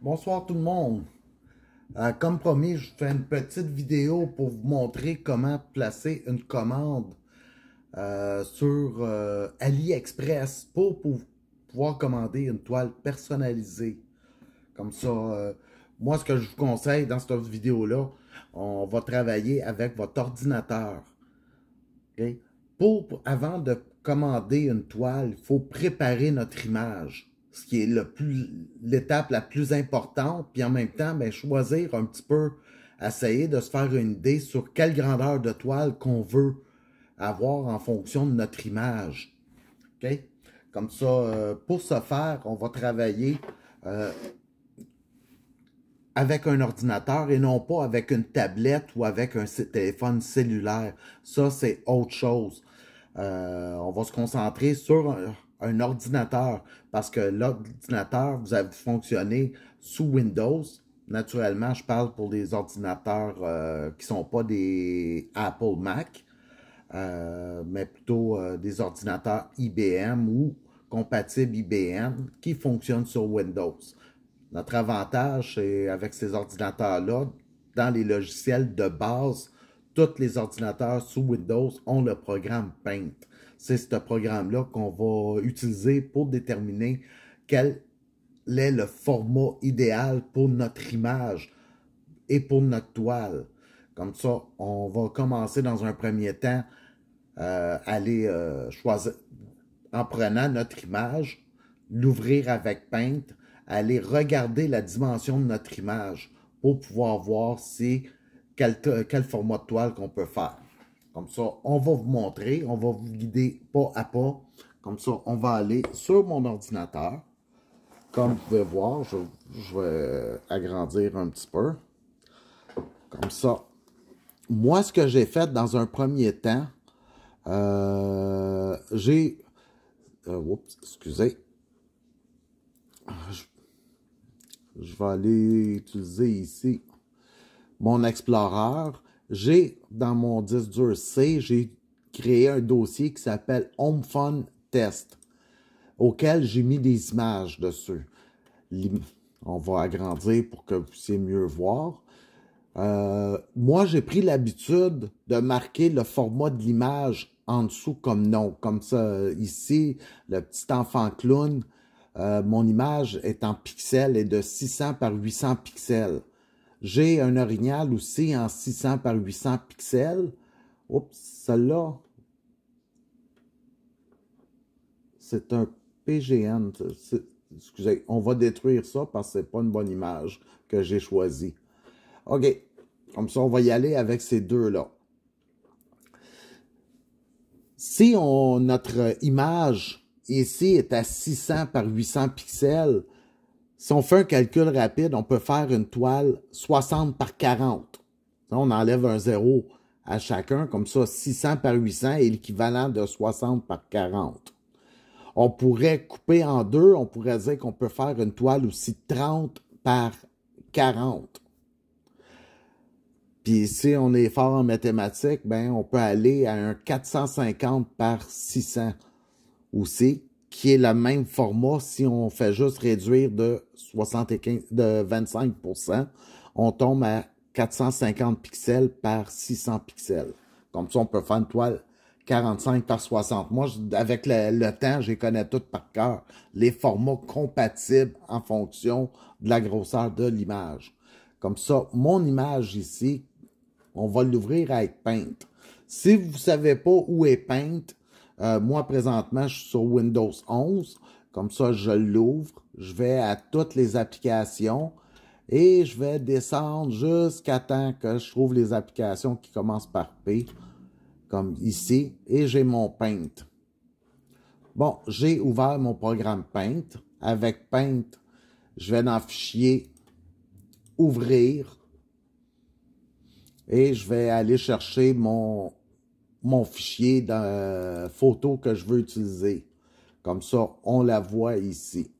Bonsoir tout le monde. Comme promis, je fais une petite vidéo pour vous montrer comment placer une commande sur AliExpress pour pouvoir commander une toile personnalisée. Comme ça, moi ce que je vous conseille dans cette vidéo-là, on va travailler avec votre ordinateur. Ok? Avant de commander une toile, il faut préparer notre image, ce qui est l'étape la plus importante, puis en même temps, ben, choisir un petit peu, essayer de se faire une idée sur quelle grandeur de toile qu'on veut avoir en fonction de notre image. OK? Comme ça, pour ce faire, on va travailler euh, avec un ordinateur et non pas avec une tablette ou avec un téléphone cellulaire. Ça, c'est autre chose. On va se concentrer sur un ordinateur parce que l'ordinateur, vous avez fonctionné sous Windows. Naturellement, je parle pour des ordinateurs qui ne sont pas des Apple Mac, mais plutôt des ordinateurs IBM ou compatibles IBM qui fonctionnent sur Windows. Notre avantage, c'est avec ces ordinateurs-là, dans les logiciels de base, tous les ordinateurs sous Windows ont le programme Paint. C'est ce programme-là qu'on va utiliser pour déterminer quel est le format idéal pour notre image et pour notre toile. Comme ça, on va commencer dans un premier temps aller choisir, en prenant notre image, l'ouvrir avec Paint, aller regarder la dimension de notre image pour pouvoir voir quel format de toile qu'on peut faire. Comme ça, on va vous montrer, on va vous guider pas à pas. Comme ça, on va aller sur mon ordinateur. Comme vous pouvez voir, je vais agrandir un petit peu. Comme ça. Moi, ce que j'ai fait dans un premier temps, oups, excusez. Je vais aller utiliser ici mon Explorer. J'ai, dans mon disque dur C, j'ai créé un dossier qui s'appelle Home Fun Test, auquel j'ai mis des images dessus. On va agrandir pour que vous puissiez mieux voir. Moi, j'ai pris l'habitude de marquer le format de l'image en dessous comme nom. Comme ça, ici, le petit enfant clown, mon image est en pixels et de 600 par 800 pixels. J'ai un orignal aussi en 600 par 800 pixels. Oups, celle-là, c'est un PGN. Excusez, on va détruire ça parce que c'est pas une bonne image que j'ai choisie. OK, comme ça, on va y aller avec ces deux-là. Si notre image ici est à 600 par 800 pixels, si on fait un calcul rapide, on peut faire une toile 60 par 40. On enlève un zéro à chacun, comme ça 600 par 800 est l'équivalent de 60 par 40. On pourrait couper en deux, on pourrait dire qu'on peut faire une toile aussi 30 par 40. Puis si on est fort en mathématiques, ben on peut aller à un 450 par 600 aussi, qui est le même format si on fait juste réduire de 25%. On tombe à 450 pixels par 600 pixels. Comme ça, on peut faire une toile 45 par 60. Moi, avec le temps, je les connais toutes par cœur. Les formats compatibles en fonction de la grosseur de l'image. Comme ça, mon image ici, on va l'ouvrir avec Paint. Si vous ne savez pas où est Paint, moi, présentement, je suis sur Windows 11. Comme ça, je l'ouvre. Je vais à toutes les applications et je vais descendre jusqu'à temps que je trouve les applications qui commencent par P, comme ici, et j'ai mon Paint. Bon, j'ai ouvert mon programme Paint. Avec Paint, je vais dans Fichier, Ouvrir, et je vais aller chercher mon fichier de photo que je veux utiliser. Comme ça, on la voit ici.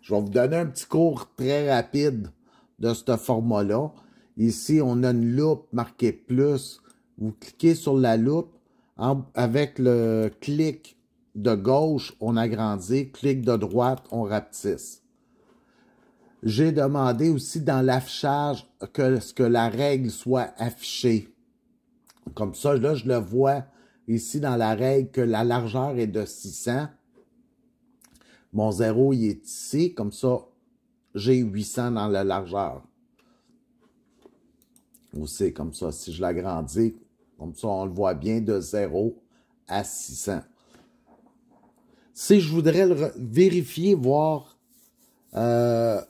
Je vais vous donner un petit cours très rapide de ce format-là. Ici, on a une loupe marquée plus. Vous cliquez sur la loupe. Avec le clic de gauche, on agrandit. Clic de droite, on rapetisse. J'ai demandé aussi dans l'affichage que la règle soit affichée. Comme ça, là, je le vois ici dans la règle que la largeur est de 600. Mon 0, il est ici. Comme ça, j'ai 800 dans la largeur. Aussi, comme ça, si je l'agrandis, comme ça, on le voit bien de 0 à 600. Si je voudrais vérifier, voir le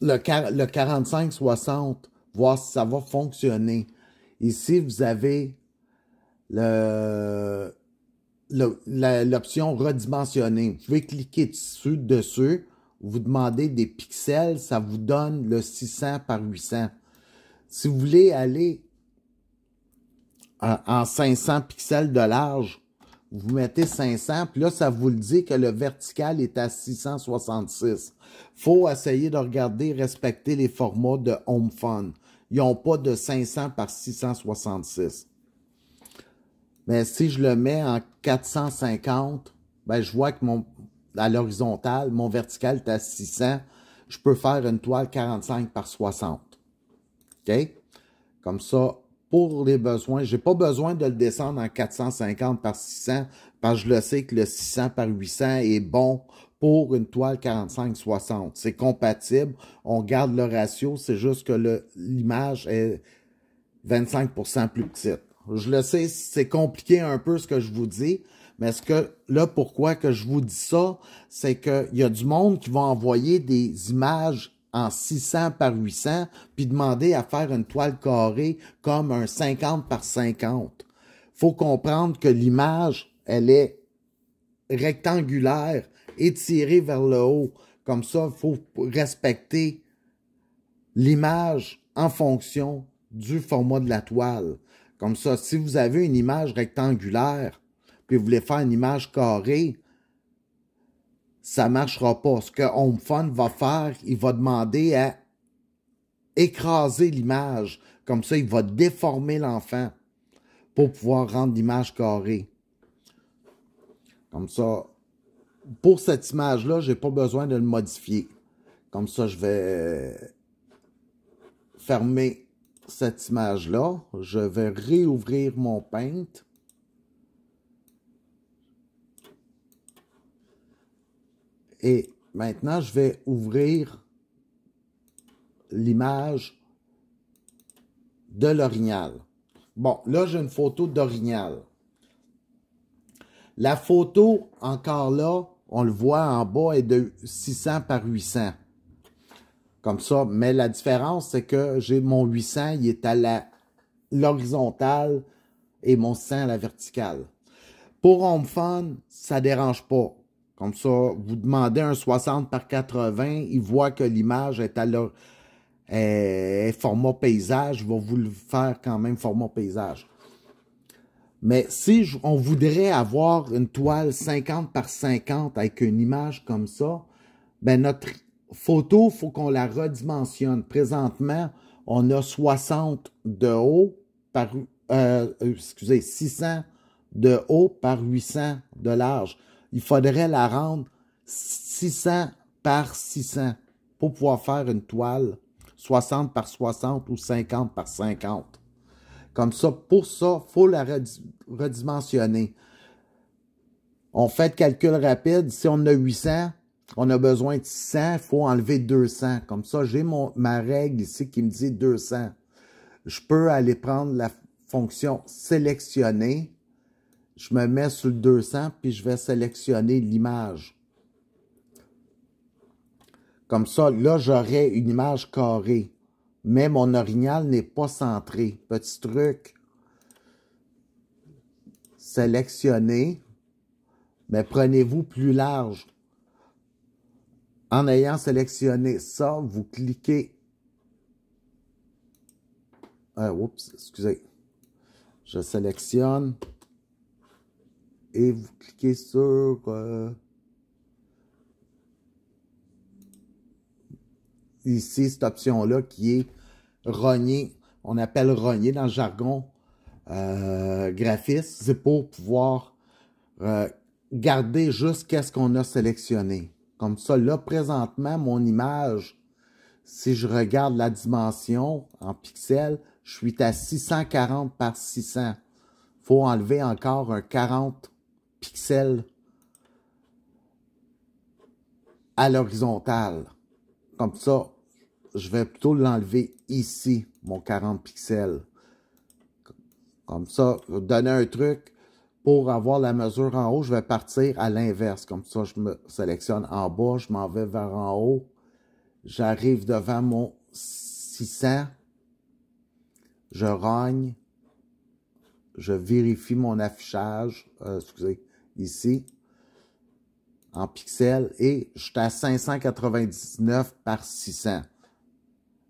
45-60, voir si ça va fonctionner. Ici, vous avez l'option redimensionner. Vous pouvez cliquer dessus, vous demandez des pixels, ça vous donne le 600 par 800. Si vous voulez aller en 500 pixels de large, vous mettez 500, puis là, ça vous le dit que le vertical est à 666. Il faut essayer de regarder, respecter les formats de HomeFun. Ils n'ont pas de 500 par 666. Mais si je le mets en 450, ben, je vois que à l'horizontale, mon vertical est à 600. Je peux faire une toile 45 par 60. OK? Comme ça, pour les besoins, j'ai pas besoin de le descendre en 450 par 600 parce que je le sais que le 600 par 800 est bon pour une toile 45-60. C'est compatible. On garde le ratio. C'est juste que l'image est 25% plus petite. Je le sais, c'est compliqué un peu ce que je vous dis, mais pourquoi que je vous dis ça, c'est qu'il y a du monde qui va envoyer des images en 600 par 800, puis demander à faire une toile carrée comme un 50 par 50. Faut comprendre que l'image, elle est rectangulaire, étirée vers le haut. Comme ça, il faut respecter l'image en fonction du format de la toile. Comme ça, si vous avez une image rectangulaire, puis vous voulez faire une image carrée, ça ne marchera pas. Ce que HomeFun va faire, il va demander à écraser l'image. Comme ça, il va déformer l'enfant pour pouvoir rendre l'image carrée. Comme ça, pour cette image-là, je n'ai pas besoin de le modifier. Comme ça, je vais fermer cette image-là. Je vais réouvrir mon Paint. Et maintenant, je vais ouvrir l'image de l'orignal. Bon, là, j'ai une photo d'orignal. La photo, encore là, on le voit en bas, est de 600 par 800. Comme ça, mais la différence, c'est que j'ai mon 800, il est à l'horizontale et mon 100 à la verticale. Pour HomeFun, ça ne dérange pas. Comme ça, vous demandez un 60 par 80, il voit que l'image est à format paysage, il va vous le faire quand même format paysage. Mais si on voudrait avoir une toile 50 par 50 avec une image comme ça, ben notre photo, il faut qu'on la redimensionne. Présentement, on a 60 de haut par, 600 de haut par 800 de large. Il faudrait la rendre 600 par 600 pour pouvoir faire une toile 60 par 60 ou 50 par 50. Comme ça, pour ça, il faut la redimensionner. On fait le calcul rapide. Si on a 800, on a besoin de 600, il faut enlever 200. Comme ça, j'ai ma règle ici qui me dit 200. Je peux aller prendre la fonction sélectionner. Je me mets sur le 200, puis je vais sélectionner l'image. Comme ça, là, j'aurai une image carrée. Mais mon orignal n'est pas centré. Petit truc. Sélectionner. Mais prenez-vous plus large. En ayant sélectionné ça, vous cliquez. Oups, excusez. Je sélectionne. Et vous cliquez sur ici, cette option-là qui est rogner. On appelle rogner dans le jargon graphiste. C'est pour pouvoir garder juste qu'est-ce qu'on a sélectionné. Comme ça, là, présentement, mon image, si je regarde la dimension en pixels, je suis à 640 par 600. Il faut enlever encore un 40 pixels à l'horizontale. Comme ça, je vais plutôt l'enlever ici, mon 40 pixels. Comme ça, je vais donner un truc. Pour avoir la mesure en haut, je vais partir à l'inverse. Comme ça, je me sélectionne en bas, je m'en vais vers en haut. J'arrive devant mon 600. Je rogne. Je vérifie mon affichage. Excusez, ici. En pixels. Et je suis à 599 par 600.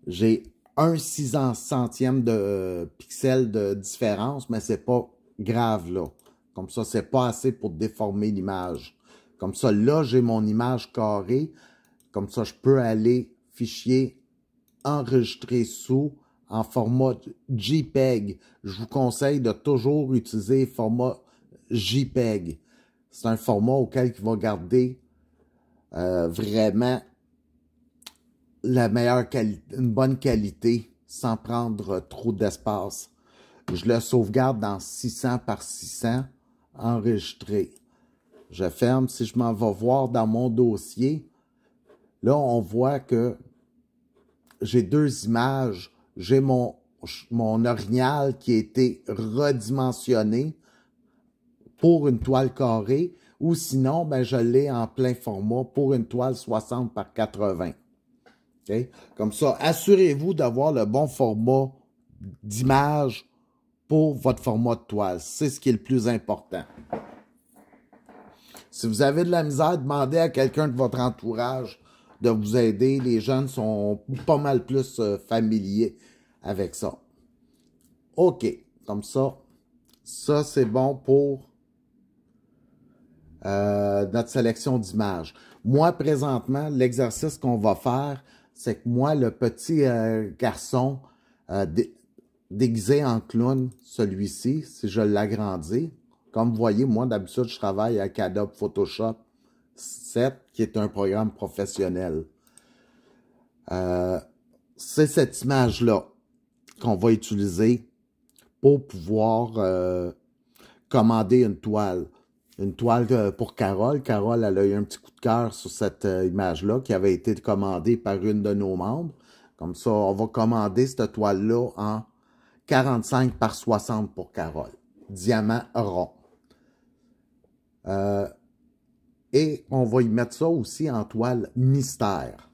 J'ai un 600e de pixels de différence, mais c'est pas grave là. Comme ça, c'est pas assez pour déformer l'image. Comme ça, là, j'ai mon image carrée. Comme ça, je peux aller fichier, enregistrer sous en format JPEG. Je vous conseille de toujours utiliser format JPEG. C'est un format auquel il va garder vraiment la meilleure qualité, une bonne qualité sans prendre trop d'espace. Je le sauvegarde dans 600 par 600, enregistré. Je ferme. Si je m'en vais voir dans mon dossier, là, on voit que j'ai deux images. J'ai mon orignal qui a été redimensionné pour une toile carrée, ou sinon, ben, je l'ai en plein format pour une toile 60 par 80. Okay? Comme ça, assurez-vous d'avoir le bon format d'image pour votre format de toile. C'est ce qui est le plus important. Si vous avez de la misère, demandez à quelqu'un de votre entourage de vous aider. Les jeunes sont pas mal plus familiers avec ça. OK. Comme ça, c'est bon pour notre sélection d'images. Moi, présentement, l'exercice qu'on va faire, c'est que moi, le petit garçon déguisé en clown, celui-ci, si je l'agrandis, comme vous voyez, moi, d'habitude, je travaille avec Adobe Photoshop 7, qui est un programme professionnel. C'est cette image-là qu'on va utiliser pour pouvoir commander une toile. Une toile pour Carole. Carole, elle a eu un petit coup de cœur sur cette image-là qui avait été commandée par une de nos membres. Comme ça, on va commander cette toile-là en 45 par 60 pour Carole. Diamant rond. Et on va y mettre ça aussi en toile mystère.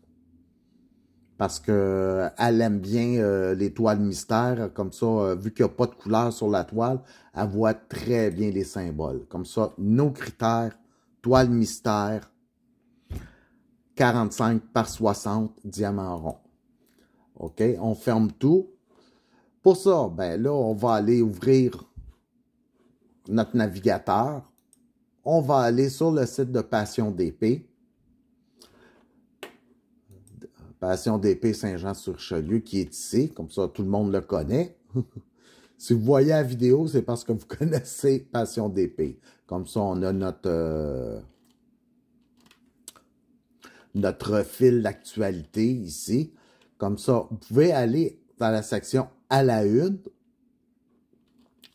Parce que elle aime bien les toiles mystères. Comme ça, vu qu'il n'y a pas de couleur sur la toile, elle voit très bien les symboles. Comme ça, nos critères, toile mystère, 45 par 60, diamant rond. OK, on ferme tout. Pour ça, ben là, on va aller ouvrir notre navigateur. On va aller sur le site de Passion d'épée. Passion d'épée Saint-Jean-sur-Richelieu, qui est ici. Comme ça, tout le monde le connaît. Si vous voyez la vidéo, c'est parce que vous connaissez Passion d'épée. Comme ça, on a notre fil d'actualité ici. Comme ça, vous pouvez aller dans la section « À la une ».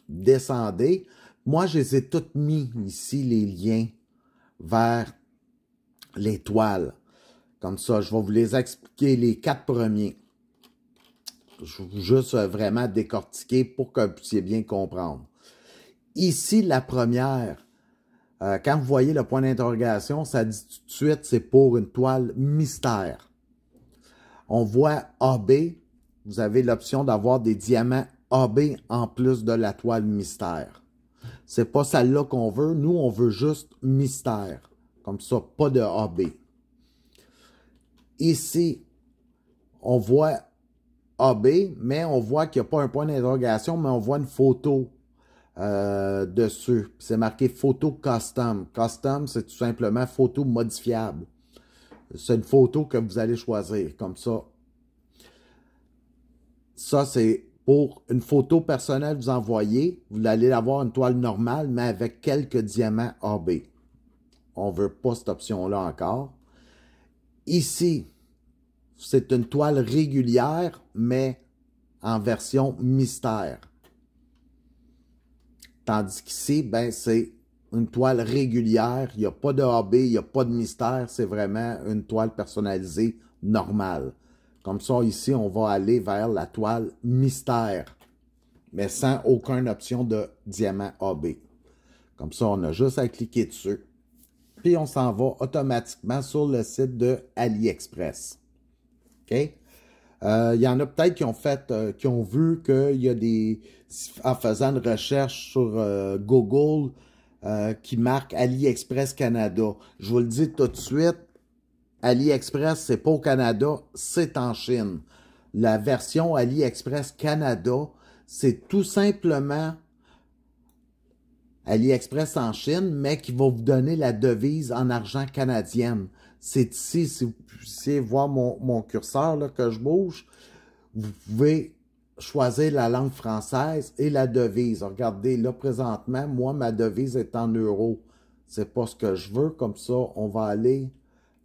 Descendez. Moi, je les ai toutes mis ici, les liens vers les toiles. Comme ça, je vais vous les expliquer, les 4 premiers. Je vais juste vraiment décortiquer pour que vous puissiez bien comprendre. Ici, la première, quand vous voyez le point d'interrogation, ça dit tout de suite, c'est pour une toile mystère. On voit AB, vous avez l'option d'avoir des diamants AB en plus de la toile mystère. C'est pas celle-là qu'on veut, nous on veut juste mystère. Comme ça, pas de AB. Ici, on voit AB, mais on voit qu'il n'y a pas un point d'interrogation, mais on voit une photo dessus. C'est marqué photo custom. Custom, c'est tout simplement photo modifiable. C'est une photo que vous allez choisir, comme ça. Ça, c'est pour une photo personnelle vous envoyez. Vous allez avoir une toile normale, mais avec quelques diamants AB. On ne veut pas cette option-là encore. Ici, c'est une toile régulière, mais en version mystère. Tandis qu'ici, ben, c'est une toile régulière. Il n'y a pas de AB, il n'y a pas de mystère. C'est vraiment une toile personnalisée normale. Comme ça, ici, on va aller vers la toile mystère, mais sans aucune option de diamant AB. Comme ça, on a juste à cliquer dessus. Puis, on s'en va automatiquement sur le site de AliExpress. OK? Il y en a peut-être qui ont fait, qui ont vu qu'il y a des, en faisant une recherche sur Google, qui marque AliExpress Canada. Je vous le dis tout de suite, AliExpress, c'est pas au Canada, c'est en Chine. La version AliExpress Canada, c'est tout simplement AliExpress en Chine, mais qui va vous donner la devise en argent canadienne. C'est ici, si vous puissiez voir mon curseur là, que je bouge, vous pouvez choisir la langue française et la devise. Regardez, là, présentement, moi, ma devise est en euros. C'est pas ce que je veux. Comme ça, on va aller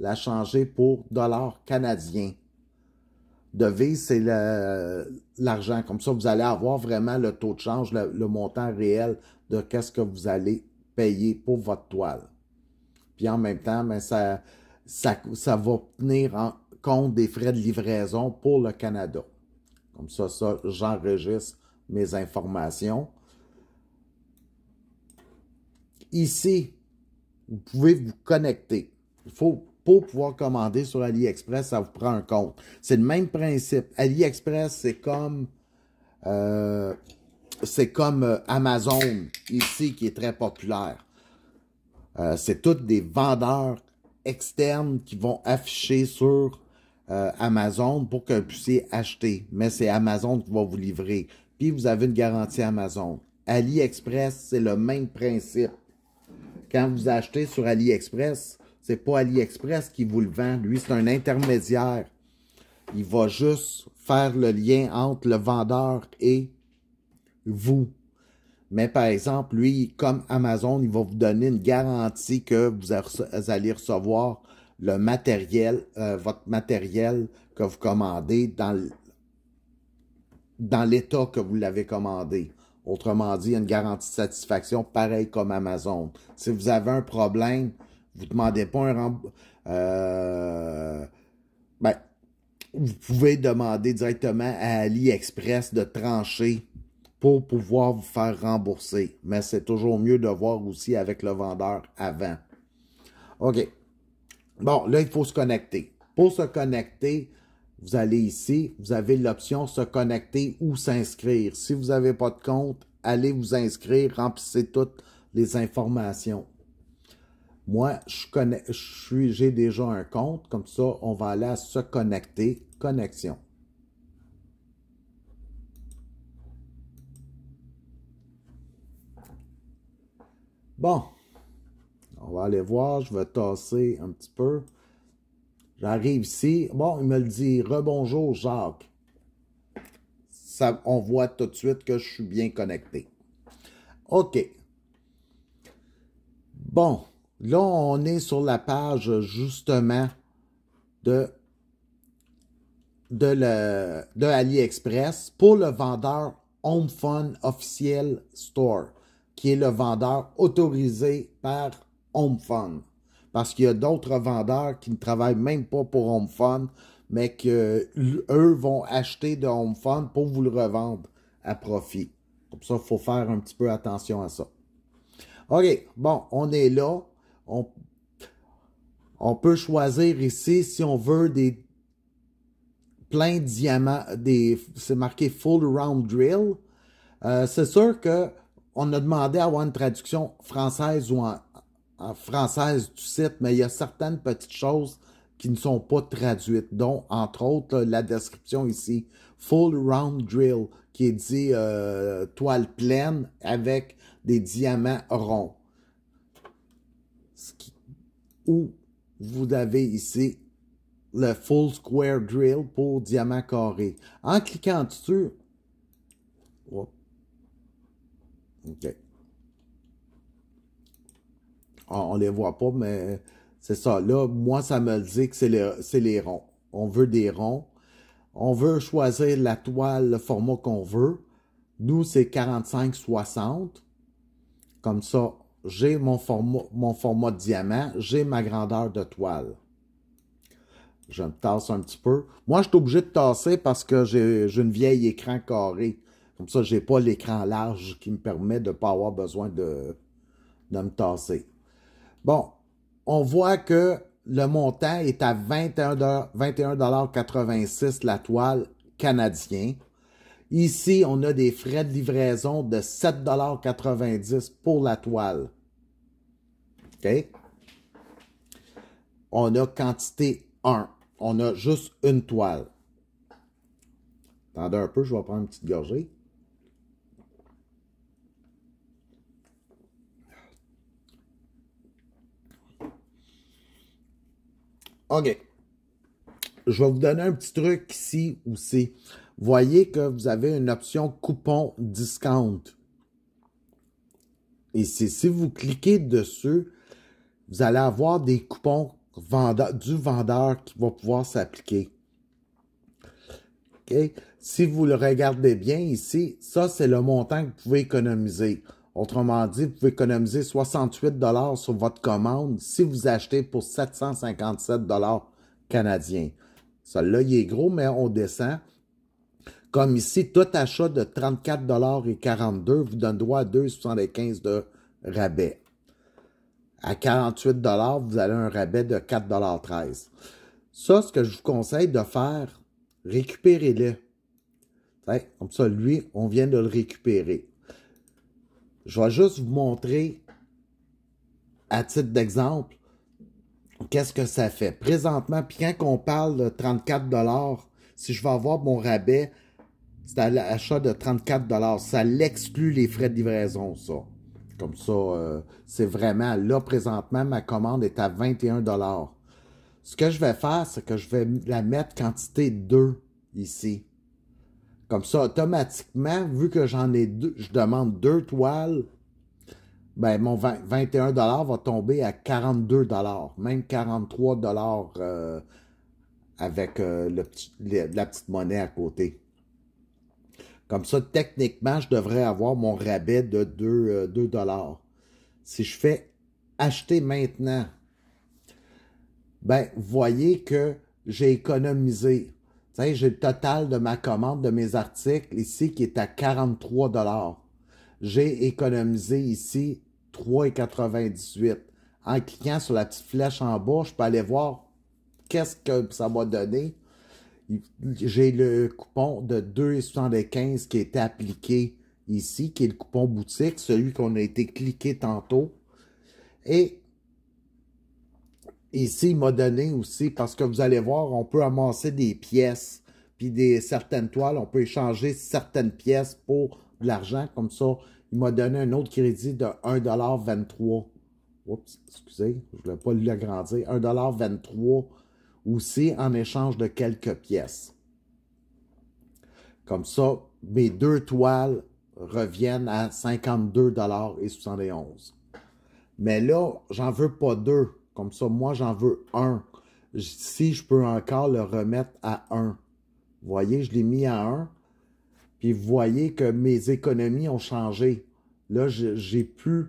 la changer pour dollars canadiens. Devise, c'est l'argent. Comme ça, vous allez avoir vraiment le taux de change, le montant réel de qu'est-ce que vous allez payer pour votre toile. Puis en même temps, ben, ça va tenir en compte des frais de livraison pour le Canada. Comme ça, j'enregistre mes informations. Ici, vous pouvez vous connecter. Pour pouvoir commander sur AliExpress, ça vous prend un compte. C'est le même principe. AliExpress, c'est comme Amazon, ici, qui est très populaire. C'est tous des vendeurs externes qui vont afficher sur Amazon pour que vous puissiez acheter. Mais c'est Amazon qui va vous livrer. Puis, vous avez une garantie Amazon. AliExpress, c'est le même principe. Quand vous achetez sur AliExpress, c'est pas AliExpress qui vous le vend. Lui, c'est un intermédiaire. Il va juste faire le lien entre le vendeur et vous. Mais par exemple, lui, comme Amazon, il va vous donner une garantie que vous allez recevoir le matériel, votre matériel que vous commandez dans l'état que vous l'avez commandé. Autrement dit, il y a une garantie de satisfaction pareil comme Amazon. Si vous avez un problème, vous ne demandez pas un remboursement. Vous pouvez demander directement à AliExpress de trancher pour pouvoir vous faire rembourser. Mais c'est toujours mieux de voir aussi avec le vendeur avant. OK. Bon, là, il faut se connecter. Pour se connecter, vous allez ici, vous avez l'option se connecter ou s'inscrire. Si vous n'avez pas de compte, allez vous inscrire, remplissez toutes les informations. Moi, j'ai déjà un compte, comme ça, on va aller à se connecter, connexion. Bon, on va aller voir, je vais tasser un petit peu. J'arrive ici. Bon, il me le dit. Rebonjour, Jacques. Ça, on voit tout de suite que je suis bien connecté. OK. Bon, là, on est sur la page, justement, de AliExpress pour le vendeur Home Fun Officiel Store, qui est le vendeur autorisé par Home Fun. Parce qu'il y a d'autres vendeurs qui ne travaillent même pas pour Home Fun, mais qu'eux vont acheter de Home Fun pour vous le revendre à profit. Comme ça, il faut faire un petit peu attention à ça. OK, bon, on est là. On peut choisir ici si on veut plein de diamants, c'est marqué Full Round Drill. C'est sûr qu'on a demandé à avoir une traduction française ou en française du site, mais il y a certaines petites choses qui ne sont pas traduites, dont, entre autres, la description ici, Full Round Drill, qui est dit toile pleine avec des diamants ronds. Ou vous avez ici le Full Square Drill pour diamant carré. En cliquant dessus, OK. On ne les voit pas, mais C'est ça. Là, moi, ça me le dit que c'est les ronds. On veut des ronds. On veut choisir la toile, le format qu'on veut. Nous, c'est 45-60. Comme ça, j'ai mon format de diamant. J'ai ma grandeur de toile. Je me tasse un petit peu. Moi, je suis obligé de tasser parce que j'ai une vieille écran carré. Comme ça, j'ai pas l'écran large qui me permet de ne pas avoir besoin de me tasser. Bon, on voit que le montant est à 21,86 la toile canadien. Ici, on a des frais de livraison de 7,90 pour la toile. OK? On a quantité 1. On a juste une toile. Attendez un peu, je vais prendre une petite gorgée. OK. Je vais vous donner un petit truc ici aussi. Voyez que vous avez une option coupon discount. Ici, si vous cliquez dessus, vous allez avoir des coupons du vendeur qui va pouvoir s'appliquer. OK? Si vous le regardez bien ici, ça, c'est le montant que vous pouvez économiser. Autrement dit, vous pouvez économiser 68 $ sur votre commande si vous achetez pour 757 $ canadiens. Celui-là, il est gros, mais on descend. Comme ici, tout achat de 34,42 $ vous donne droit à 2,75 $ de rabais. À 48 $, vous avez un rabais de 4,13 $. Ça, ce que je vous conseille de faire, récupérez-le. Comme ça, lui, on vient de le récupérer. Je vais juste vous montrer, à titre d'exemple, qu'est-ce que ça fait. Présentement, puis quand on parle de 34 $, si je vais avoir mon rabais, c'est à l'achat de 34 $. Ça l'exclut les frais de livraison, ça. Comme ça, c'est vraiment, là, présentement, ma commande est à 21 $. Ce que je vais faire, c'est que je vais la mettre quantité 2 ici. Comme ça, automatiquement, vu que j'en ai deux, je demande 2 toiles, ben mon 21 $ va tomber à 42 $, même 43 $ avec la petite monnaie à côté. Comme ça, techniquement, je devrais avoir mon rabais de 2 $. Si je fais acheter maintenant, ben, vous voyez que j'ai économisé. Vous savez, j'ai le total de ma commande de mes articles ici qui est à 43 $. J'ai économisé ici 3,98 $. En cliquant sur la petite flèche en bas, je peux aller voir qu'est-ce que ça m'a donné. J'ai le coupon de 2,75 qui est appliqué ici, qui est le coupon boutique, celui qu'on a été cliqué tantôt. Et ici, il m'a donné aussi, parce que vous allez voir, on peut amasser des pièces, puis certaines toiles, on peut échanger certaines pièces pour de l'argent. Comme ça, il m'a donné un autre crédit de 1,23 $. Oups, excusez, je ne voulais pas l'agrandir. 1,23 $ aussi en échange de quelques pièces. Comme ça, mes deux toiles reviennent à 52,71 $. Mais là, j'en veux pas deux. Comme ça, moi, j'en veux un. Si je peux encore le remettre à 1. Vous voyez, je l'ai mis à 1. Puis vous voyez que mes économies ont changé. Là, j'ai plus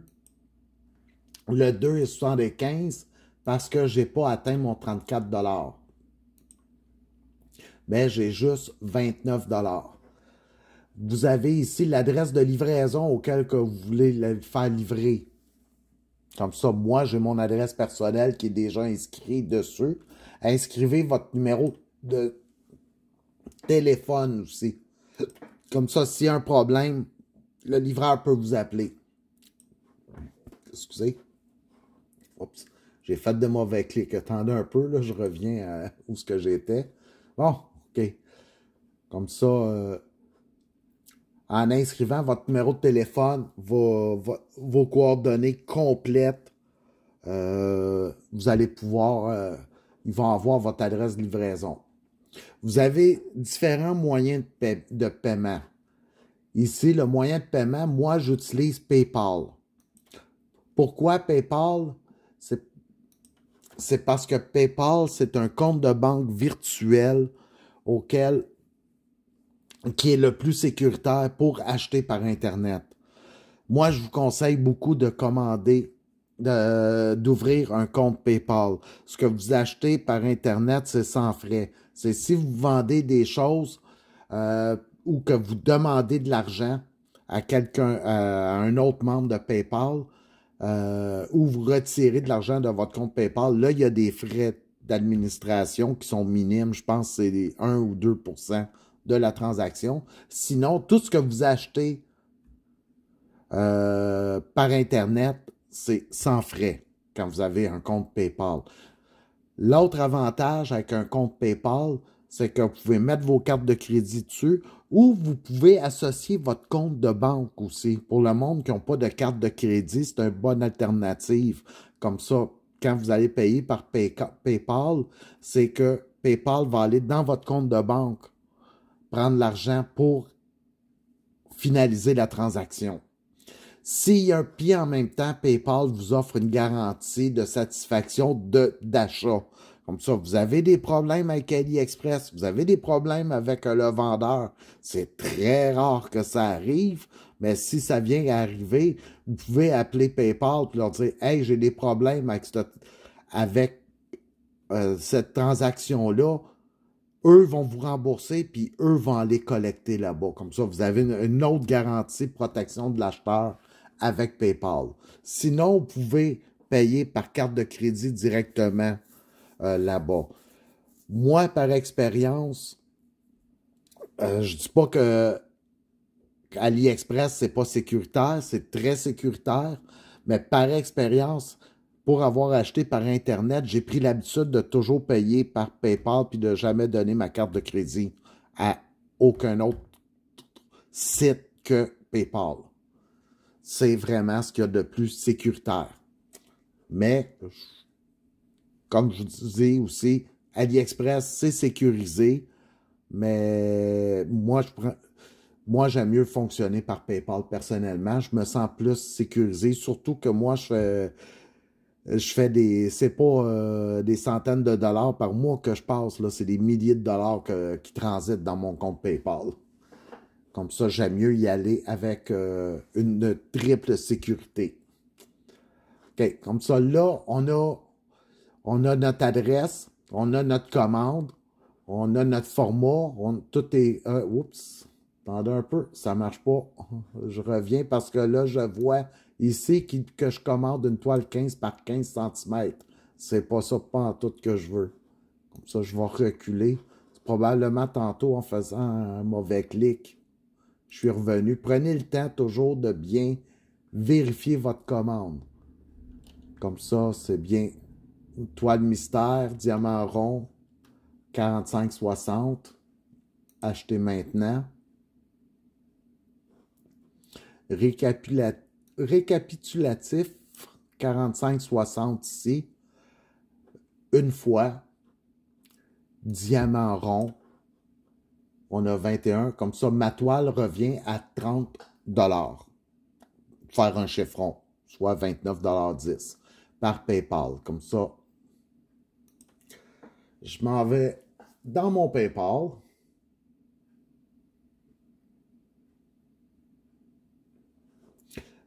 le 2,75 $ parce que je n'ai pas atteint mon 34 $. Mais j'ai juste 29 $. Vous avez ici l'adresse de livraison auquel que vous voulez le faire livrer. Comme ça, moi, j'ai mon adresse personnelle qui est déjà inscrite dessus. Inscrivez votre numéro de téléphone aussi. Comme ça, s'il y a un problème, le livreur peut vous appeler. Excusez. Oups. J'ai fait de mauvais clics. Attendez un peu, là, je reviens à où ce que j'étais. Bon, OK. Comme ça, en inscrivant votre numéro de téléphone, vos coordonnées complètes, vous allez pouvoir, ils vont avoir votre adresse de livraison. Vous avez différents moyens de paiement. Ici, le moyen de paiement, moi, j'utilise PayPal. Pourquoi PayPal? c'est parce que PayPal, c'est un compte de banque virtuel auquel qui est le plus sécuritaire pour acheter par Internet. Moi, je vous conseille beaucoup de commander, d'ouvrir un compte PayPal. Ce que vous achetez par Internet, c'est sans frais. C'est si vous vendez des choses ou que vous demandez de l'argent à quelqu'un, à un autre membre de PayPal, ou vous retirez de l'argent de votre compte PayPal, là, il y a des frais d'administration qui sont minimes. Je pense que c'est des 1 ou 2% de la transaction. Sinon, tout ce que vous achetez par Internet, c'est sans frais quand vous avez un compte PayPal. L'autre avantage avec un compte PayPal, c'est que vous pouvez mettre vos cartes de crédit dessus ou vous pouvez associer votre compte de banque aussi. Pour le monde qui n'a pas de carte de crédit, c'est une bonne alternative. Comme ça, quand vous allez payer par PayPal, c'est que PayPal va aller dans votre compte de banque prendre l'argent pour finaliser la transaction. S'il y a un pied en même temps, PayPal vous offre une garantie de satisfaction d'achat. Comme ça, vous avez des problèmes avec AliExpress, vous avez des problèmes avec le vendeur. C'est très rare que ça arrive, mais si ça vient arriver, vous pouvez appeler PayPal et leur dire « Hey, j'ai des problèmes avec cette transaction-là. » Eux vont vous rembourser, puis eux vont aller collecter là-bas. Comme ça, vous avez une autre garantie de protection de l'acheteur avec PayPal. Sinon, vous pouvez payer par carte de crédit directement là-bas. Moi, par expérience, je dis pas que AliExpress, c'est pas sécuritaire, c'est très sécuritaire, mais par expérience, pour avoir acheté par Internet, j'ai pris l'habitude de toujours payer par PayPal puis de jamais donner ma carte de crédit à aucun autre site que PayPal. C'est vraiment ce qu'il y a de plus sécuritaire. Mais, comme je vous disais aussi, AliExpress, c'est sécurisé, mais moi, j'aime mieux fonctionner par PayPal personnellement. Je me sens plus sécurisé, surtout que moi, je fais c'est pas des centaines de dollars par mois que je passe, là, c'est des milliers de dollars qui transitent dans mon compte PayPal. Comme ça, j'aime mieux y aller avec une triple sécurité. OK, comme ça, là, on a notre adresse, on a notre commande, on a notre format, tout est... oups, attendez un peu, ça marche pas. Je reviens parce que là, je vois ici que je commande une toile 15 par 15 cm. C'est pas ça, pas en tout que je veux. Comme ça, je vais reculer. C'est probablement tantôt en faisant un mauvais clic. Je suis revenu. Prenez le temps toujours de bien vérifier votre commande. Comme ça, c'est bien. Une toile mystère, diamant rond, 45,60. Acheter maintenant. Récapitulatif, 45,60 ici. Une fois. Diamant rond. On a 21. Comme ça, ma toile revient à 30 $. Faire un chiffron, soit 29,10 $ par PayPal. Comme ça, je m'en vais dans mon PayPal.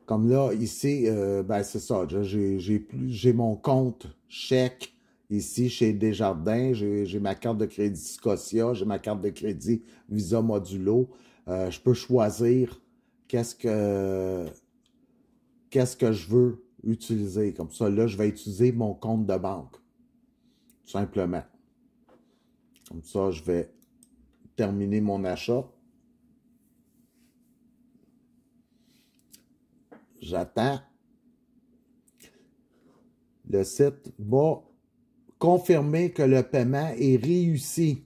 Comme là, ici, ben c'est ça, j'ai mon compte chèque ici chez Desjardins, j'ai ma carte de crédit Scotia, j'ai ma carte de crédit Visa Modulo. Je peux choisir qu'est-ce que je veux utiliser. Comme ça, là, je vais utiliser mon compte de banque, tout simplement. Comme ça, je vais terminer mon achat. J'attends. Le site va confirmer que le paiement est réussi,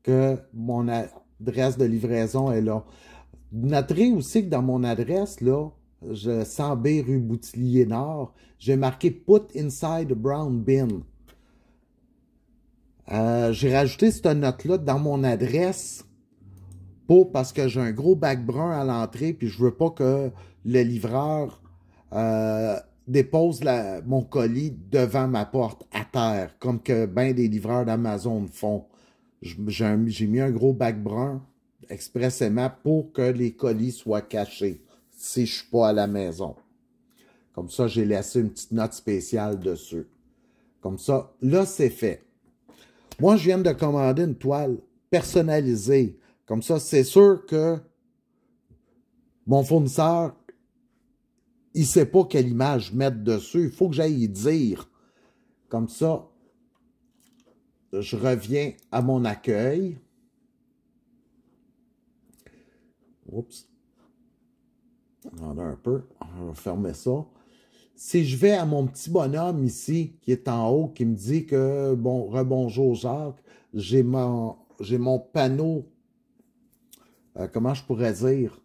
que mon adresse de livraison est là. Noterez aussi que dans mon adresse, là, 100B rue Boutillier-Nord, j'ai marqué « Put inside brown bin ». J'ai rajouté cette note-là dans mon adresse parce que j'ai un gros bac brun à l'entrée puis je veux pas que le livreur dépose mon colis devant ma porte, à terre, comme que ben des livreurs d'Amazon font. J'ai mis un gros bac brun expressément pour que les colis soient cachés si je ne suis pas à la maison. Comme ça, j'ai laissé une petite note spéciale dessus. Comme ça, là, c'est fait. Moi, je viens de commander une toile personnalisée. Comme ça, c'est sûr que mon fournisseur, il ne sait pas quelle image mettre dessus. Il faut que j'aille y dire. Comme ça, je reviens à mon accueil. Oups. On a un peu. On va fermer ça. Si je vais à mon petit bonhomme ici, qui est en haut, qui me dit que, bon, rebonjour Jacques, j'ai mon panneau, comment je pourrais dire?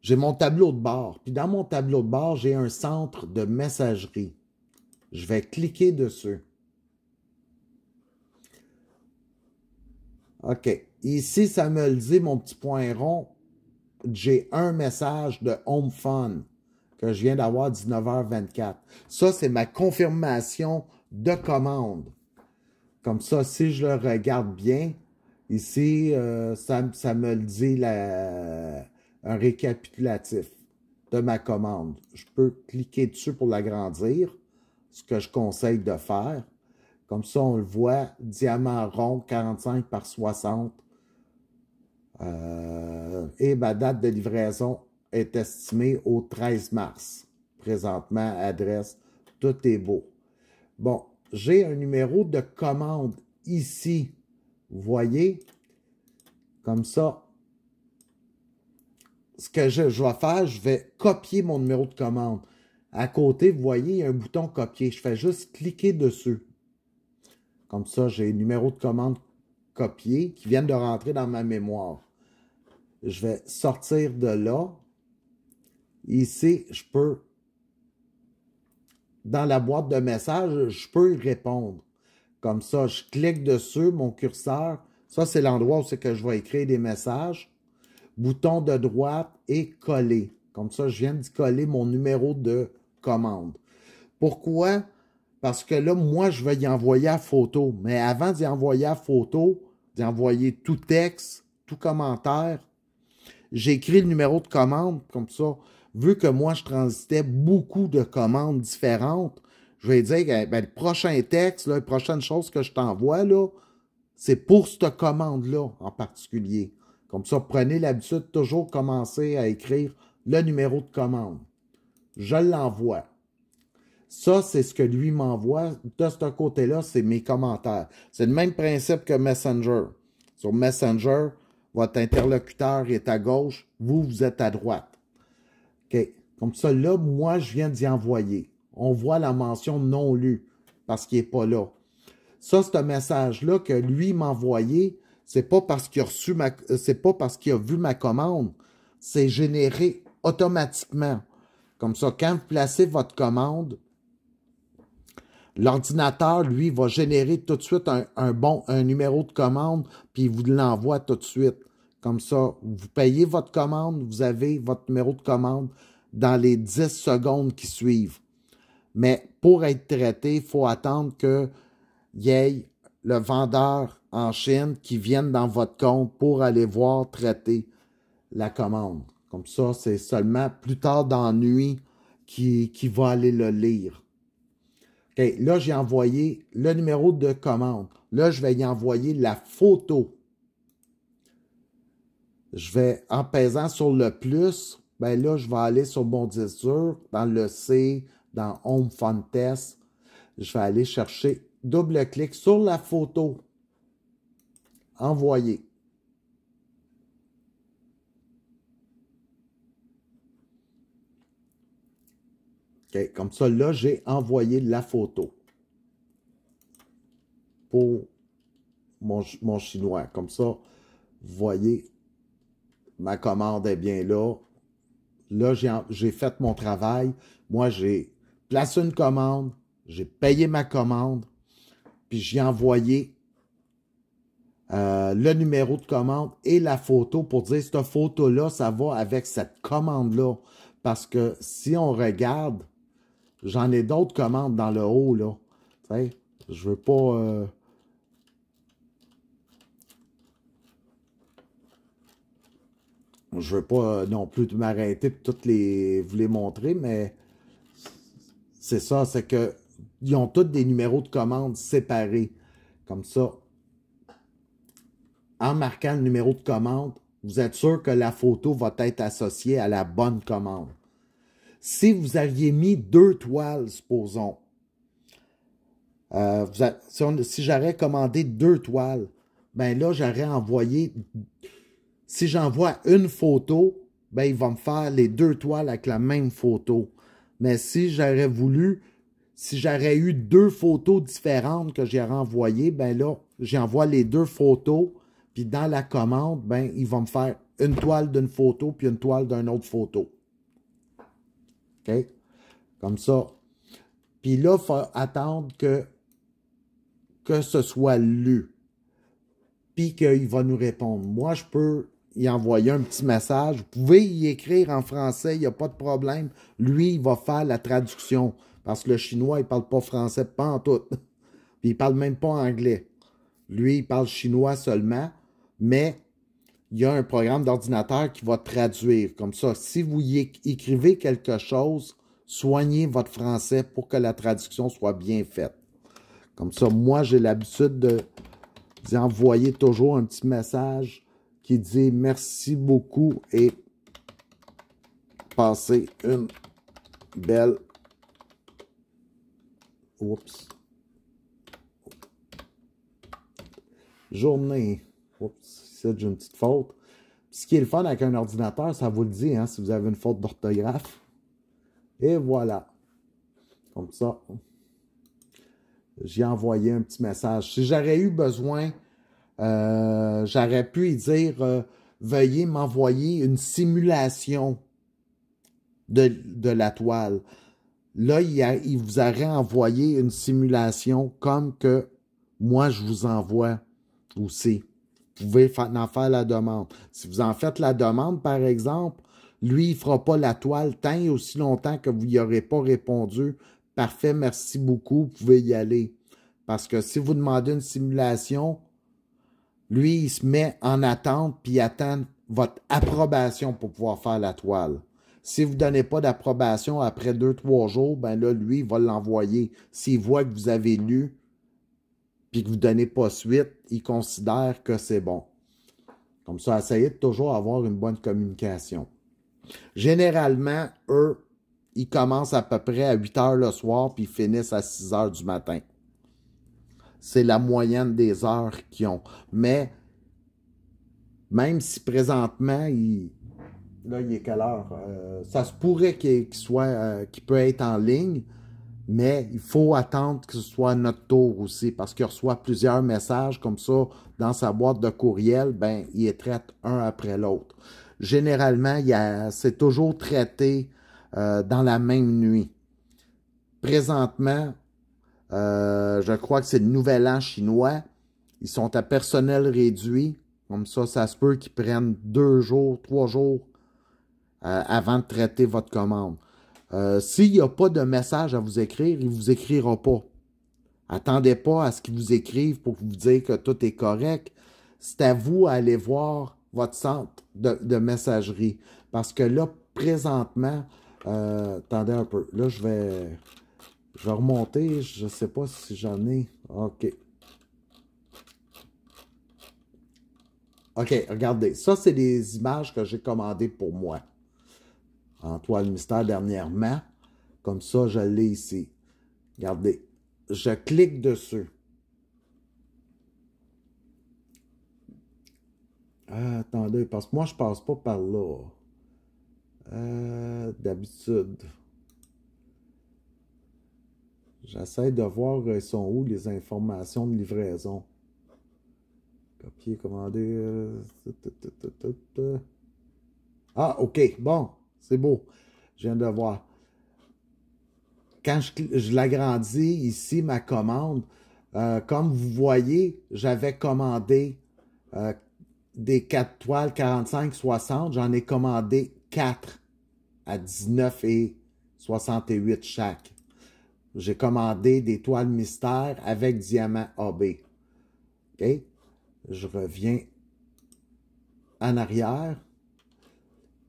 J'ai mon tableau de bord. Puis dans mon tableau de bord, j'ai un centre de messagerie. Je vais cliquer dessus. OK. Ici, ça me le dit, mon petit point rond. J'ai un message de Home Fun que je viens d'avoir 19h24. Ça, c'est ma confirmation de commande. Comme ça, si je le regarde bien, ici, ça me le dit un récapitulatif de ma commande. Je peux cliquer dessus pour l'agrandir, ce que je conseille de faire. Comme ça, on le voit, diamant rond 45 par 60. Et ma date de livraison est estimée au 13 mars. Présentement, adresse, tout est beau. Bon, j'ai un numéro de commande ici. Vous voyez? Comme ça, ce que je vais faire, je vais copier mon numéro de commande. À côté, vous voyez, il y a un bouton copier. Je fais juste cliquer dessus. Comme ça, j'ai le numéro de commande copié qui vient de rentrer dans ma mémoire. Je vais sortir de là. Ici, je peux, dans la boîte de messages, je peux y répondre. Comme ça, je clique dessus, mon curseur. Ça, c'est l'endroit où c'est que je vais écrire des messages. Bouton de droite et coller. Comme ça, je viens d'y coller mon numéro de commande. Pourquoi? Parce que là, moi, je vais y envoyer la photo. Mais avant d'y envoyer la photo, d'y envoyer tout texte, tout commentaire, j'écris le numéro de commande. Comme ça, vu que moi, je transitais beaucoup de commandes différentes, je vais dire que ben, le prochain texte, là, la prochaine chose que je t'envoie, là, c'est pour cette commande-là en particulier. Comme ça, prenez l'habitude de toujours commencer à écrire le numéro de commande. Je l'envoie. Ça, c'est ce que lui m'envoie. De ce côté-là, c'est mes commentaires. C'est le même principe que Messenger. Sur Messenger, votre interlocuteur est à gauche, vous êtes à droite. OK. Comme ça, là, moi, je viens d'y envoyer. On voit la mention non lue parce qu'il n'est pas là. Ça, c'est un message-là que lui m'a envoyé. C'est pas parce qu'il a reçu c'est pas parce qu'il a vu ma commande. C'est généré automatiquement. Comme ça, quand vous placez votre commande, l'ordinateur, lui, va générer tout de suite un numéro de commande, puis il vous l'envoie tout de suite. Comme ça, vous payez votre commande, vous avez votre numéro de commande dans les 10 secondes qui suivent. Mais pour être traité, il faut attendre qu'il y ait le vendeur en Chine qui vienne dans votre compte pour aller voir traiter la commande. Comme ça, c'est seulement plus tard dans la nuit qui va aller le lire. OK, là, j'ai envoyé le numéro de commande. Là, je vais y envoyer la photo. Je vais, en pesant sur le plus, ben là, je vais aller sur mon disque dur, dans le C, dans Home Fun Test. Je vais aller chercher, double-clic sur la photo. Envoyer. OK, comme ça, là, j'ai envoyé la photo pour mon chinois. Comme ça, vous voyez, ma commande est bien là. Là, j'ai fait mon travail. Moi, j'ai placé une commande, j'ai payé ma commande, puis j'ai envoyé le numéro de commande et la photo pour dire cette photo-là, ça va avec cette commande-là. Parce que si on regarde, J'en ai d'autres commandes dans le haut, là. T'sais, je veux pas... je veux pas non plus m'arrêter pour toutes vous les montrer, mais c'est ça, c'est que ils ont tous des numéros de commande séparés. Comme ça, en marquant le numéro de commande, vous êtes sûr que la photo va être associée à la bonne commande. Si vous aviez mis 2 toiles, supposons, si j'aurais commandé 2 toiles, ben là, j'aurais envoyé, si j'envoie une photo, ben il va me faire les 2 toiles avec la même photo. Mais si j'aurais voulu, si j'aurais eu 2 photos différentes que j'ai envoyées, ben là, j'envoie les 2 photos, puis dans la commande, ben il va me faire une toile d'une photo, puis une toile d'une autre photo. OK? Comme ça. Puis là, il faut attendre que ce soit lu. Puis qu'il va nous répondre. Moi, je peux y envoyer un petit message. Vous pouvez y écrire en français, il n'y a pas de problème. Lui, il va faire la traduction. Parce que le chinois, il ne parle pas français, pas en tout. Puis il ne parle même pas anglais. Lui, il parle chinois seulement. Mais il y a un programme d'ordinateur qui va traduire. Comme ça, si vous y écrivez quelque chose, soignez votre français pour que la traduction soit bien faite. Comme ça, moi, j'ai l'habitude d'y envoyer toujours un petit message qui dit « Merci beaucoup et passez une belle... » Oups. Journée. Oups, j'ai une petite faute. Puis ce qui est le fun avec un ordinateur, ça vous le dit, hein, si vous avez une faute d'orthographe. Et voilà. Comme ça. J'ai envoyé un petit message. Si j'aurais eu besoin, j'aurais pu y dire veuillez m'envoyer une simulation de la toile. Là, il vous aurait envoyé une simulation comme que moi, je vous envoie aussi. Vous pouvez en faire la demande. Si vous en faites la demande, par exemple, lui, il ne fera pas la toile tant et aussi longtemps que vous n'y aurez pas répondu. Parfait, merci beaucoup, vous pouvez y aller. Parce que si vous demandez une simulation, lui, il se met en attente puis il attend votre approbation pour pouvoir faire la toile. Si vous ne donnez pas d'approbation après 2-3 jours, ben là, lui, il va l'envoyer. S'il voit que vous avez lu puis que vous ne donnez pas suite, il considère que c'est bon. Comme ça, essayez de toujours avoir une bonne communication. Généralement, eux, ils commencent à peu près à 8 heures le soir puis ils finissent à 6 heures du matin. C'est la moyenne des heures qu'ils ont. Mais, même si présentement, là, il est quelle heure? Ça se pourrait qu'il peut être en ligne, mais il faut attendre que ce soit notre tour aussi, parce qu'il reçoit plusieurs messages comme ça dans sa boîte de courriel, ben, il les traite un après l'autre. Généralement, c'est toujours traité dans la même nuit. Présentement, je crois que c'est le Nouvel An chinois. Ils sont à personnel réduit. Comme ça se peut qu'ils prennent 2 jours, 3 jours avant de traiter votre commande. S'il n'y a pas de message à vous écrire, il ne vous écrira pas. Attendez pas à ce qu'il vous écrive pour vous dire que tout est correct. C'est à vous d'aller voir votre centre de messagerie. Parce que là, présentement, attendez un peu. Là, je vais remonter. Je ne sais pas si j'en ai. OK. OK, regardez. Ça, c'est des images que j'ai commandées pour moi. En toile mystère dernièrement. Comme ça, je l'ai ici. Regardez. Je clique dessus. Attendez, parce que moi, je ne passe pas par là. D'habitude. J'essaie de voir ils sont où les informations de livraison. Copier, commander. Ah, OK. Bon, c'est beau. Je viens de voir. Quand je l'agrandis ici, ma commande, comme vous voyez, j'avais commandé des 4 toiles 45-60. J'en ai commandé 4 à 19 et 68 chaque. J'ai commandé des toiles mystères avec diamant AB. OK? Je reviens en arrière.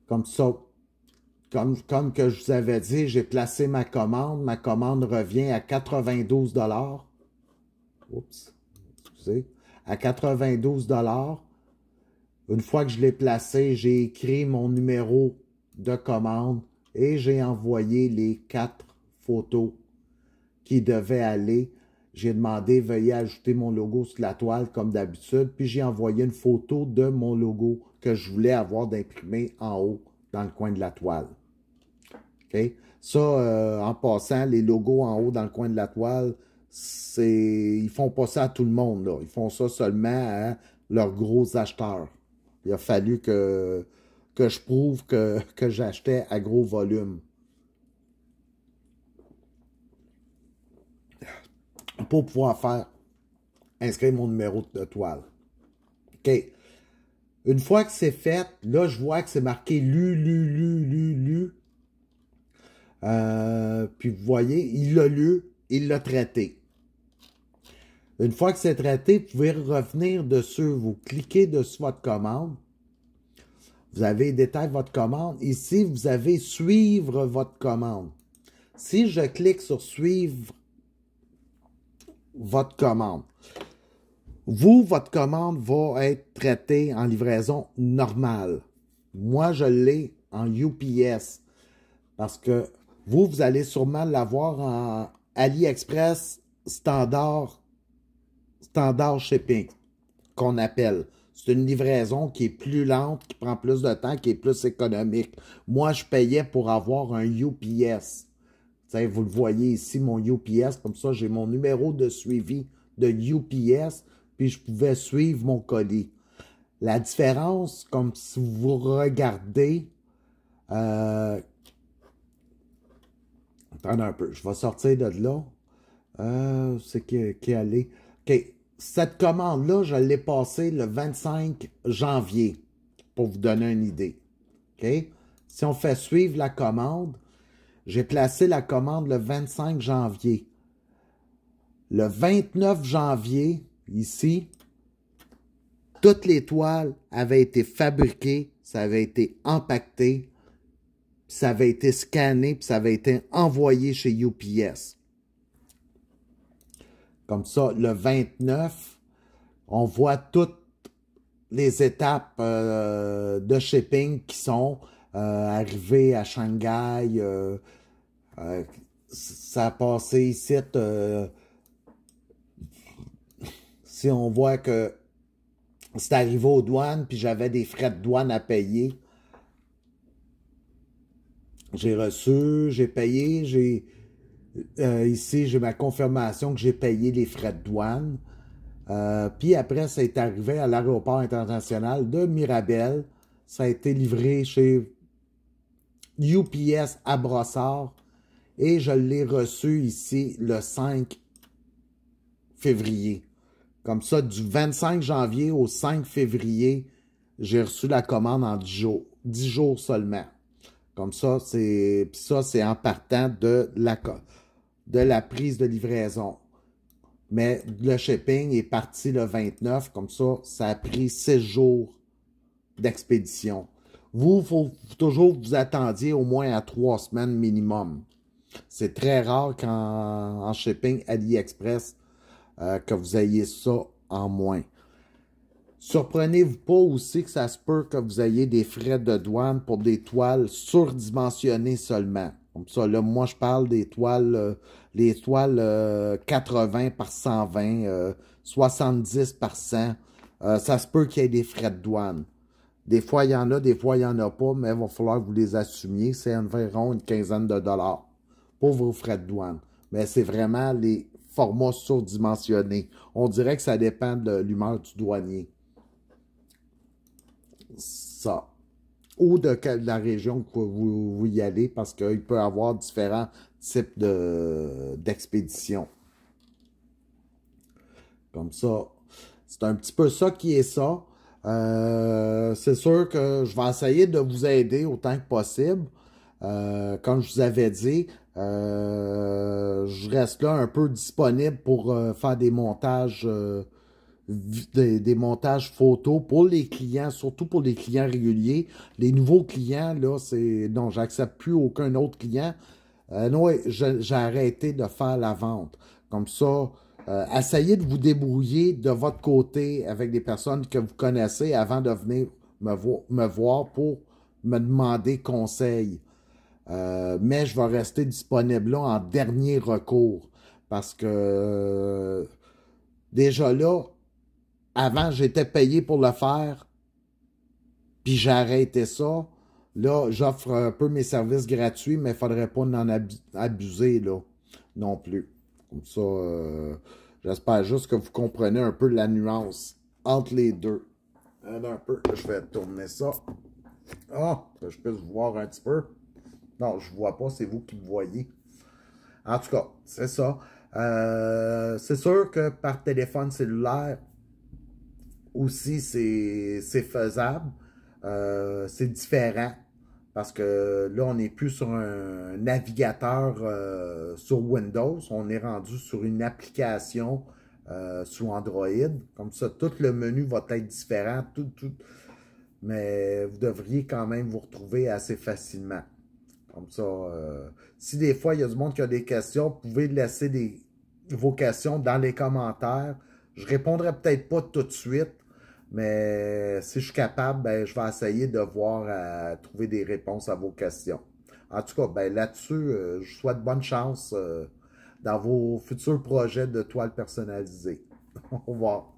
Comme ça, comme que je vous avais dit, j'ai placé ma commande. Ma commande revient à 92 $. Oups, excusez. À 92 $. Une fois que je l'ai placé, j'ai écrit mon numéro de commande et j'ai envoyé les 4 photos qui devaient aller. J'ai demandé, veuillez ajouter mon logo sur la toile comme d'habitude, puis j'ai envoyé une photo de mon logo que je voulais avoir d'imprimé en haut dans le coin de la toile. OK? Ça, en passant, les logos en haut dans le coin de la toile, ils font pas ça à tout le monde, là. Ils font ça seulement à leurs gros acheteurs. Il a fallu que je prouve que j'achetais à gros volume. Pour pouvoir faire inscrire mon numéro de toile. OK. Une fois que c'est fait, là, je vois que c'est marqué lu. Puis vous voyez, il l'a lu, il l'a traité. Une fois que c'est traité, vous pouvez revenir dessus, vous cliquez dessus votre commande. Vous avez détail de votre commande. Ici, vous avez suivre votre commande. Si je clique sur suivre votre commande, votre commande va être traitée en livraison normale. Moi, je l'ai en UPS parce que vous allez sûrement l'avoir en AliExpress standard shipping, qu'on appelle. C'est une livraison qui est plus lente, qui prend plus de temps, qui est plus économique. Moi, je payais pour avoir un UPS. T'sais, vous le voyez ici, mon UPS, comme ça, j'ai mon numéro de suivi de UPS, puis je pouvais suivre mon colis. La différence, comme si vous regardez, attendez un peu, je vais sortir de là. C'est qui est allé. OK, cette commande-là, je l'ai passée le 25 janvier, pour vous donner une idée. OK? Si on fait suivre la commande, j'ai placé la commande le 25 janvier. Le 29 janvier, ici, toutes les toiles avaient été fabriquées, ça avait été empaqueté, ça avait été scanné, puis ça avait été envoyé chez UPS. Comme ça, le 29, on voit toutes les étapes de shipping qui sont arrivées à Shanghai. Ça a passé ici. Si on voit que c'est arrivé aux douanes, puis j'avais des frais de douane à payer. J'ai reçu, j'ai payé, ici, j'ai ma confirmation que j'ai payé les frais de douane. Puis après, ça est arrivé à l'aéroport international de Mirabel. Ça a été livré chez UPS à Brossard. Et je l'ai reçu ici le 5 février. Comme ça, du 25 janvier au 5 février, j'ai reçu la commande en 10 jours. 10 jours seulement. Comme ça, c'est en partant de la prise de livraison. Mais le shipping est parti le 29, comme ça a pris 6 jours d'expédition. Vous, il faut toujours que vous attendiez au moins à 3 semaines minimum. C'est très rare qu'en shipping AliExpress, que vous ayez ça en moins. Surprenez-vous pas aussi que ça se peut que vous ayez des frais de douane pour des toiles surdimensionnées seulement. Comme ça, là, moi, je parle des toiles, les toiles 80 par 120, 70 par 100. Ça se peut qu'il y ait des frais de douane. Des fois, il y en a, des fois, il n'y en a pas, mais il va falloir que vous les assumiez. C'est environ une quinzaine de dollars pour vos frais de douane. Mais c'est vraiment les formats surdimensionnés. On dirait que ça dépend de l'humeur du douanier. Ça. Ou de la région que vous y allez, parce qu'il peut y avoir différents types d'expéditions. Comme ça. C'est un petit peu ça qui est ça. C'est sûr que je vais essayer de vous aider autant que possible. Comme je vous avais dit, Je reste là un peu disponible pour faire des montages, des montages photos pour les clients, surtout pour les clients réguliers. Les nouveaux clients, là, c'est... Non, j'accepte plus aucun autre client. Non, j'ai arrêté de faire la vente. Comme ça, essayez de vous débrouiller de votre côté avec des personnes que vous connaissez avant de venir me voir pour me demander conseil. Mais je vais rester disponible là en dernier recours parce que déjà là, avant, j'étais payé pour le faire, puis j'ai arrêté ça. Là, j'offre un peu mes services gratuits, mais il ne faudrait pas en abuser là, non plus. Comme ça, j'espère juste que vous comprenez un peu la nuance entre les deux. Un peu, je vais tourner ça. Ah, que je puisse voir un petit peu. Non, je ne vois pas, c'est vous qui me voyez. En tout cas, c'est ça. C'est sûr que par téléphone cellulaire, aussi, c'est faisable. C'est différent. Parce que là, on n'est plus sur un navigateur sur Windows. On est rendu sur une application sous Android. Comme ça, tout le menu va être différent. Mais vous devriez quand même vous retrouver assez facilement. Comme ça, si des fois, il y a du monde qui a des questions, vous pouvez laisser vos questions dans les commentaires. Je ne répondrai peut-être pas tout de suite, mais si je suis capable, ben, je vais essayer de voir à trouver des réponses à vos questions. En tout cas, ben, là-dessus, je vous souhaite bonne chance dans vos futurs projets de toiles personnalisées. Au revoir.